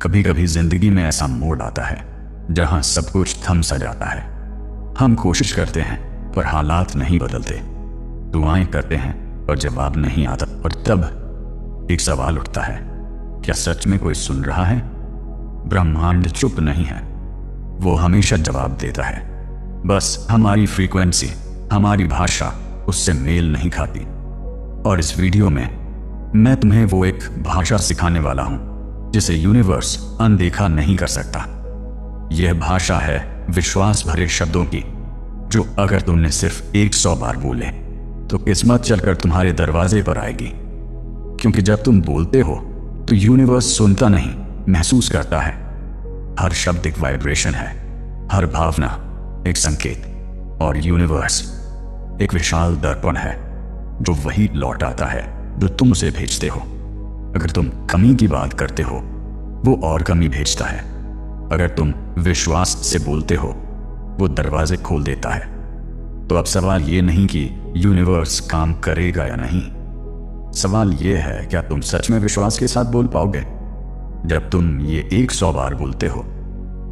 कभी कभी जिंदगी में ऐसा मोड़ आता है जहां सब कुछ थम सा जाता है। हम कोशिश करते हैं पर हालात नहीं बदलते, दुआएं करते हैं और जवाब नहीं आता। और तब एक सवाल उठता है, क्या सच में कोई सुन रहा है? ब्रह्मांड चुप नहीं है, वो हमेशा जवाब देता है। बस हमारी फ्रीक्वेंसी, हमारी भाषा उससे मेल नहीं खाती। और इस वीडियो में मैं तुम्हें वो एक भाषा सिखाने वाला हूं जिसे यूनिवर्स अनदेखा नहीं कर सकता। यह भाषा है विश्वास भरे शब्दों की, जो अगर तुमने सिर्फ 100 बार बोले तो किस्मत चलकर तुम्हारे दरवाजे पर आएगी। क्योंकि जब तुम बोलते हो तो यूनिवर्स सुनता नहीं, महसूस करता है। हर शब्द एक वाइब्रेशन है, हर भावना एक संकेत, और यूनिवर्स एक विशाल दर्पण है जो वही लौट आता है जो तुम उसे भेजते हो। अगर तुम कमी की बात करते हो, वो और कमी भेजता है। अगर तुम विश्वास से बोलते हो, वो दरवाजे खोल देता है। तो अब सवाल ये नहीं कि यूनिवर्स काम करेगा या नहीं, सवाल ये है क्या तुम सच में विश्वास के साथ बोल पाओगे? जब तुम ये 100 बार बोलते हो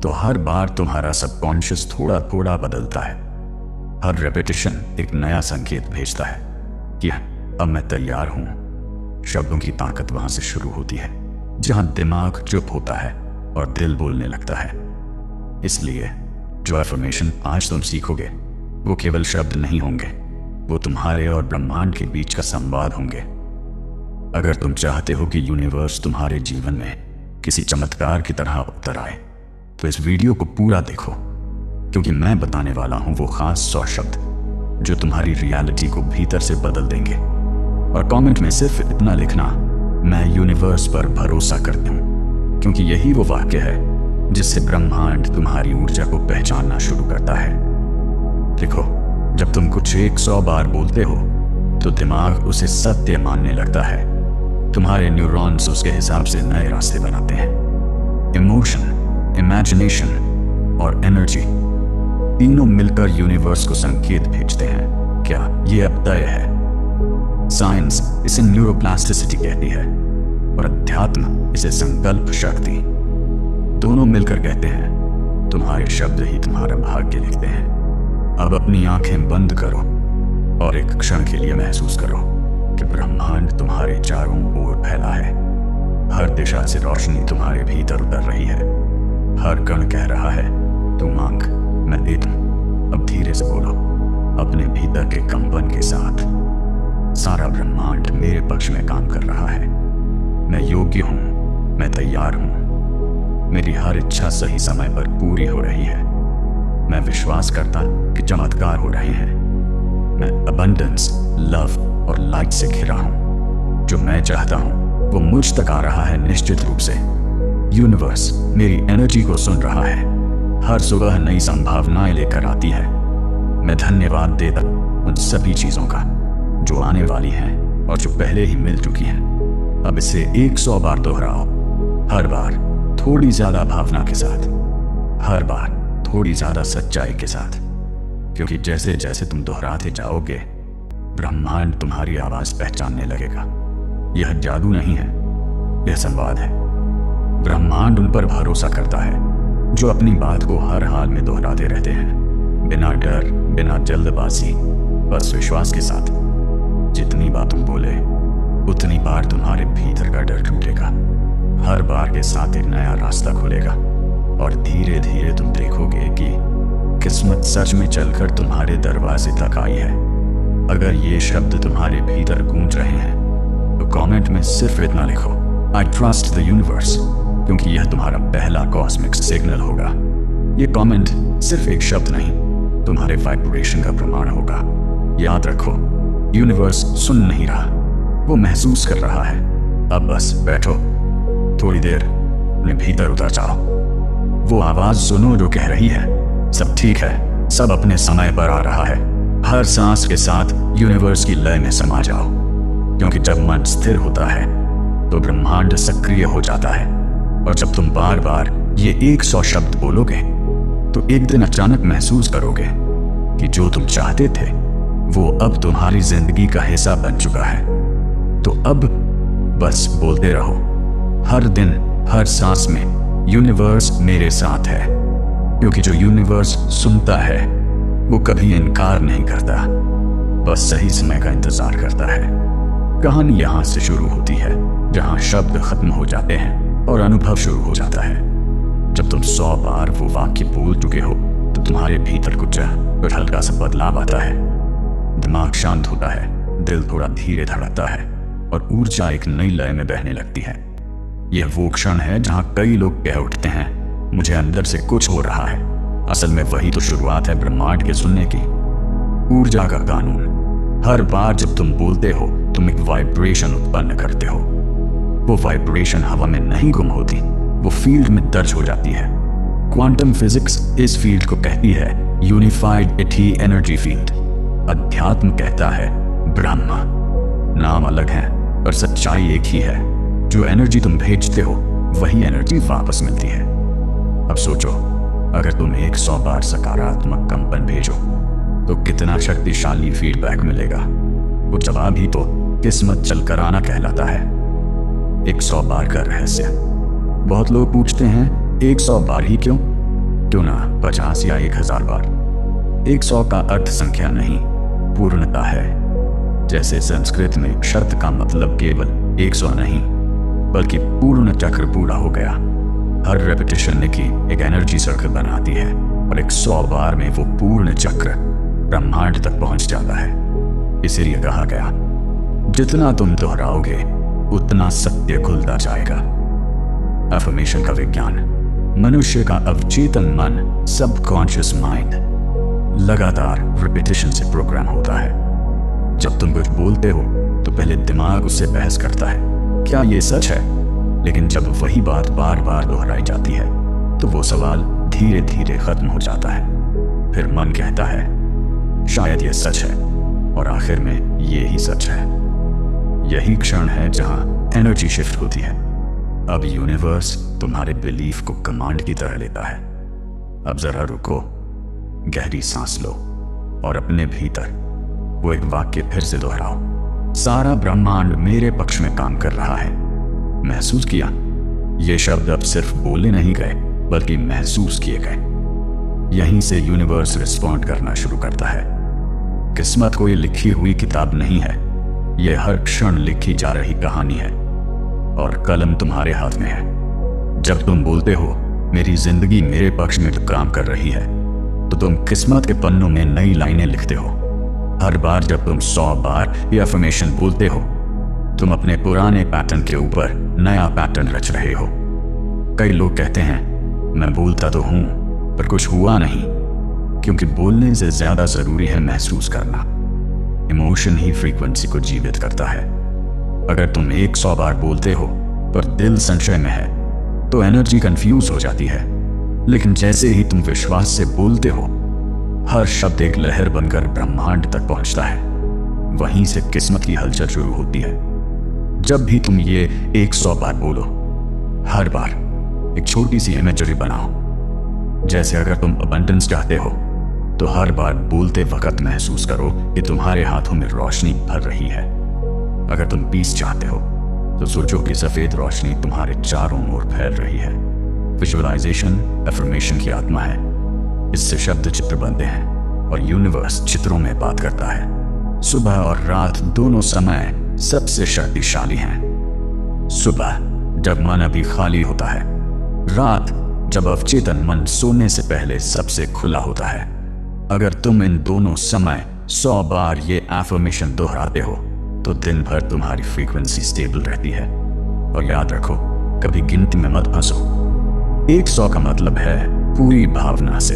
तो हर बार तुम्हारा सबकॉन्शियस थोड़ा थोड़ा बदलता है। हर रेपिटेशन एक नया संकेत भेजता है कि अब मैं तैयार हूं। शब्दों की ताकत वहां से शुरू होती है जहां दिमाग चुप होता है और दिल बोलने लगता है। इसलिए जो अफर्मेशन आज तुम सीखोगे वो केवल शब्द नहीं होंगे, वो तुम्हारे और ब्रह्मांड के बीच का संवाद होंगे। अगर तुम चाहते हो कि यूनिवर्स तुम्हारे जीवन में किसी चमत्कार की तरह उतर आए तो इस वीडियो को पूरा देखो, क्योंकि मैं बताने वाला हूं वो खास 100 शब्द जो तुम्हारी रियलिटी को भीतर से बदल देंगे। और कमेंट में सिर्फ इतना लिखना, मैं यूनिवर्स पर भरोसा करती हूँ, क्योंकि यही वो वाक्य है जिससे ब्रह्मांड तुम्हारी ऊर्जा को पहचानना शुरू करता है। देखो, जब तुम कुछ 100 बार बोलते हो तो दिमाग उसे सत्य मानने लगता है। तुम्हारे न्यूरॉन्स उसके हिसाब से नए रास्ते बनाते हैं। इमोशन, इमेजिनेशन और एनर्जी तीनों मिलकर यूनिवर्स को संकेत भेजते हैं। क्या ये अब तय है? साइंस इसे न्यूरोप्लास्टिसिटी कहती है और अध्यात्म इसे संकल्प शक्ति। दोनों मिलकर कहते हैं तुम्हारे शब्द ही तुम्हारा भाग्य लिखते हैं। अब अपनी आंखें बंद करो और एक क्षण के लिए महसूस करो कि ब्रह्मांड तुम्हारे चारों ओर फैला है। हर दिशा से रोशनी तुम्हारे भीतर उतर रही है। हर कण कह रहा है तू मांग, मैं दे दूं। अब धीरे से बोलो, अपने भीतर के कंपन के साथ, सारा ब्रह्मांड मेरे पक्ष में काम कर रहा है। मैं योग्य हूं, मैं तैयार हूं, मेरी हर इच्छा सही समय पर पूरी हो रही है। मैं विश्वास करता कि चमत्कार हो रहे हैं। मैं अबंडेंस, लव और लाइट से घिरा हूं। जो मैं चाहता हूं वो मुझ तक आ रहा है निश्चित रूप से। यूनिवर्स मेरी एनर्जी को सुन रहा है, हर सुबह नई संभावनाएं लेकर आती है। मैं धन्यवाद देता उन सभी चीजों का जो आने वाली हैं और जो पहले ही मिल चुकी हैं। अब इसे 100 बार दोहराओ, हर बार थोड़ी ज्यादा भावना के साथ, हर बार थोड़ी ज्यादा सच्चाई के साथ। क्योंकि जैसे जैसे तुम दोहराते जाओगे, ब्रह्मांड तुम्हारी आवाज पहचानने लगेगा। यह जादू नहीं है, यह संवाद है। ब्रह्मांड उन पर भरोसा करता है जो अपनी बात को हर हाल में दोहराते रहते हैं, बिना डर, बिना जल्दबाजी, बस विश्वास के साथ। जितनी बात तुम बोले उतनी बार तुम्हारे भीतर का डर टूटेगा। हर बार के साथ एक नया रास्ता खुलेगा और धीरे धीरे तुम देखोगे कि किस्मत सच में चलकर तुम्हारे दरवाजे तक आई है। अगर ये शब्द तुम्हारे भीतर गूंज रहे हैं तो कमेंट में सिर्फ इतना लिखो, आई ट्रस्ट द यूनिवर्स, क्योंकि यह तुम्हारा पहला कॉस्मिक सिग्नल होगा। ये कमेंट सिर्फ एक शब्द नहीं, तुम्हारे वाइब्रेशन का प्रमाण होगा। याद रखो, यूनिवर्स सुन नहीं रहा, वो महसूस कर रहा है। अब बस बैठो, थोड़ी देर अपने भीतर उतर जाओ। वो आवाज सुनो जो कह रही है सब ठीक है, सब अपने समय पर आ रहा है। हर सांस के साथ यूनिवर्स की लय में समा जाओ, क्योंकि जब मन स्थिर होता है तो ब्रह्मांड सक्रिय हो जाता है। और जब तुम बार बार ये 100 शब्द बोलोगे तो एक दिन अचानक महसूस करोगे कि जो तुम चाहते थे वो अब तुम्हारी जिंदगी का हिस्सा बन चुका है। तो अब बस बोलते रहो, हर दिन, हर सांस में यूनिवर्स मेरे साथ है, क्योंकि जो यूनिवर्स सुनता है वो कभी इनकार नहीं करता, बस सही समय का इंतजार करता है। कहानी यहाँ से शुरू होती है, जहाँ शब्द खत्म हो जाते हैं और अनुभव शुरू हो जाता है। जब तुम 100 बार वो वाक्य बोल चुके हो तो तुम्हारे भीतर कुछ हल्का सा बदलाव आता है। दिमाग शांत होता है, दिल थोड़ा धीरे धड़कता है और ऊर्जा एक नई लय में बहने लगती है। यह वो क्षण है जहाँ कई लोग कह उठते हैं, मुझे अंदर से कुछ हो रहा है। असल में वही तो शुरुआत है ब्रह्मांड के सुनने की। ऊर्जा का कानून, हर बार जब तुम बोलते हो तुम एक वाइब्रेशन उत्पन्न करते हो। वो वाइब्रेशन हवा में नहीं गुम होती, वो फील्ड में दर्ज हो जाती है। क्वांटम फिजिक्स इस फील्ड को कहती है यूनिफाइड एटी एनर्जी फील्ड। अध्यात्म कहता है ब्रह्म। नाम अलग है पर सच्चाई एक ही है। जो एनर्जी तुम भेजते हो वही एनर्जी वापस मिलती है। अब सोचो, अगर तुम 100 बार सकारात्मक कंपन भेजो तो कितना शक्तिशाली फीडबैक मिलेगा। वो जवाब ही तो किस्मत चलकर आना कहलाता है। 100 बार का रहस्य। बहुत लोग पूछते हैं 100 बार ही क्यों ना 50 या 1000 बार। 100 का अर्थ संख्या नहीं, पूर्णता है। जैसे संस्कृत में शत का मतलब केवल 100 नहीं, बल्कि पूर्ण चक्र पूरा हो गया। हर रेपिटेशन की एक एनर्जी सर्कल बनाती है और 100 बार में वो पूर्ण चक्र ब्रह्मांड तक पहुंच जाता है। इसीलिए कहा गया, जितना तुम दोहराओगे उतना सत्य खुलता जाएगा। अफर्मेशन का विज्ञान। मनुष्य का अवचेतन मन, सबकॉन्शियस माइंड, लगातार रिपीटिशन से प्रोग्राम होता है। जब तुम कुछ बोलते हो तो पहले दिमाग उससे बहस करता है, क्या ये सच है? लेकिन जब वही बात बार बार दोहराई जाती है तो वो सवाल धीरे धीरे खत्म हो जाता है। फिर मन कहता है शायद ये सच है, और आखिर में ये ही सच है। यही क्षण है जहां एनर्जी शिफ्ट होती है। अब यूनिवर्स तुम्हारे बिलीफ को कमांड की तरह लेता है। अब जरा रुको, गहरी सांस लो और अपने भीतर वो एक वाक्य फिर से दोहराओ, सारा ब्रह्मांड मेरे पक्ष में काम कर रहा है। महसूस किया? ये शब्द अब सिर्फ बोले नहीं गए बल्कि महसूस किए गए। यहीं से यूनिवर्स रिस्पॉन्ड करना शुरू करता है। किस्मत कोई लिखी हुई किताब नहीं है, यह हर क्षण लिखी जा रही कहानी है और कलम तुम्हारे हाथ में है। जब तुम बोलते हो मेरी जिंदगी मेरे पक्ष में काम कर रही है, तो तुम किस्मत के पन्नों में नई लाइनें लिखते हो। हर बार जब तुम 100 बार ये अफर्मेशन बोलते हो, तुम अपने पुराने पैटर्न के ऊपर नया पैटर्न रच रहे हो। कई लोग कहते हैं मैं बोलता तो हूं पर कुछ हुआ नहीं, क्योंकि बोलने से ज्यादा जरूरी है महसूस करना। इमोशन ही फ्रीक्वेंसी को जीवित करता है। अगर तुम 100 बार बोलते हो पर दिल संशय में है तो एनर्जी कंफ्यूज हो जाती है। लेकिन जैसे ही तुम विश्वास से बोलते हो, हर शब्द एक लहर बनकर ब्रह्मांड तक पहुंचता है। वहीं से किस्मत की हलचल शुरू होती है। जब भी तुम ये 100 बार बोलो, हर बार एक छोटी सी इमेजरी बनाओ। जैसे अगर तुम अबंडेंस चाहते हो तो हर बार बोलते वक्त महसूस करो कि तुम्हारे हाथों में रोशनी भर रही है। अगर तुम पीस चाहते हो तो सोचो कि सफेद रोशनी तुम्हारे चारों ओर फैल रही है। विजुअलाइजेशन अफर्मेशन की आत्मा है। इससे शब्द चित्र बनते हैं और यूनिवर्स चित्रों में बात करता है। सुबह और रात दोनों समय सबसे शक्तिशाली हैं। सुबह जब मन अभी खाली होता है, रात जब अवचेतन मन सोने से पहले सबसे खुला होता है। अगर तुम इन दोनों समय 100 बार ये एफर्मेशन दोहराते हो तो दिन भर तुम्हारी फ्रीक्वेंसी स्टेबल रहती है। और याद रखो, कभी गिनती में मत फंसो। 100 का मतलब है पूरी भावना से।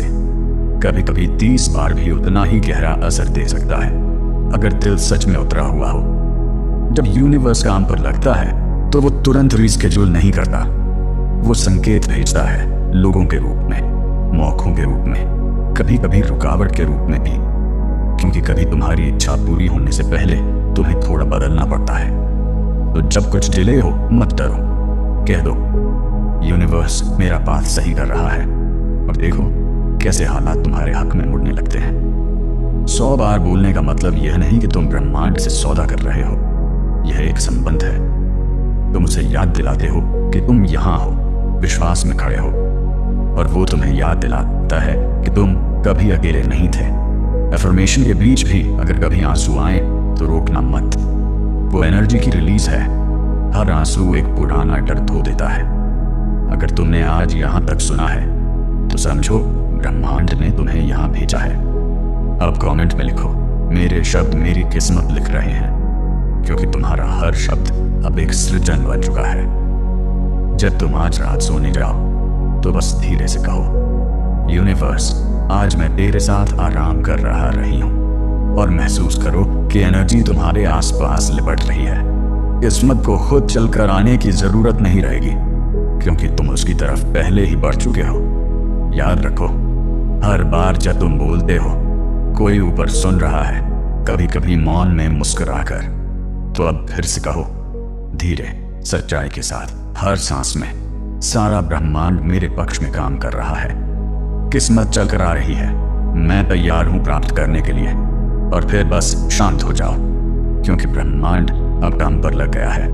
कभी कभी 30 बार भी उतना ही गहरा असर दे सकता है, अगर दिल सच में उतरा हुआ हो। जब यूनिवर्स काम पर लगता है तो वो तुरंत रीस्केड्यूल नहीं करता। वो संकेत भेजता है, लोगों के रूप में, मौकों के रूप में, कभी कभी रुकावट के रूप में भी। क्योंकि कभी तुम्हारी इच्छा पूरी होने से पहले तुम्हें थोड़ा बदलना पड़ता है। तो जब कुछ डिले हो मत डरो, कह दो यूनिवर्स मेरा पाथ सही कर रहा है, और देखो कैसे हालात तुम्हारे हक में मुड़ने लगते हैं। 100 बार बोलने का मतलब यह नहीं कि तुम ब्रह्मांड से सौदा कर रहे हो। यह एक संबंध है। तुम उसे याद दिलाते हो कि तुम यहाँ हो, विश्वास में खड़े हो, और वो तुम्हें याद दिलाता है कि तुम कभी अकेले नहीं थे। एफर्मेशन के बीच भी अगर कभी आंसू आए तो रोकना मत। वो एनर्जी की रिलीज है। हर आंसू एक पुराना डर धो देता है। अगर तुमने आज यहाँ तक सुना है तो समझो ब्रह्मांड ने तुम्हें यहाँ भेजा है। अब कमेंट में लिखो, मेरे शब्द मेरी किस्मत लिख रहे हैं, क्योंकि तुम्हारा हर शब्द अब एक सृजन बन चुका है। जब तुम आज रात सोने जाओ तो बस धीरे से कहो, यूनिवर्स, आज मैं तेरे साथ आराम कर रही हूँ, और महसूस करो कि एनर्जी तुम्हारे आसपास लिपट रही है। किस्मत को खुद चलकर आने की जरूरत नहीं रहेगी, क्योंकि तुम उसकी तरफ पहले ही बढ़ चुके हो। याद रखो, हर बार जब तुम बोलते हो कोई ऊपर सुन रहा है, कभी कभी मौन में मुस्कुराकर, तो अब फिर से कहो धीरे, सच्चाई के साथ, हर सांस में सारा ब्रह्मांड मेरे पक्ष में काम कर रहा है। किस्मत चल कर आ रही है, मैं तैयार हूं प्राप्त करने के लिए। और फिर बस शांत हो जाओ, क्योंकि ब्रह्मांड अब काम पर लग गया है।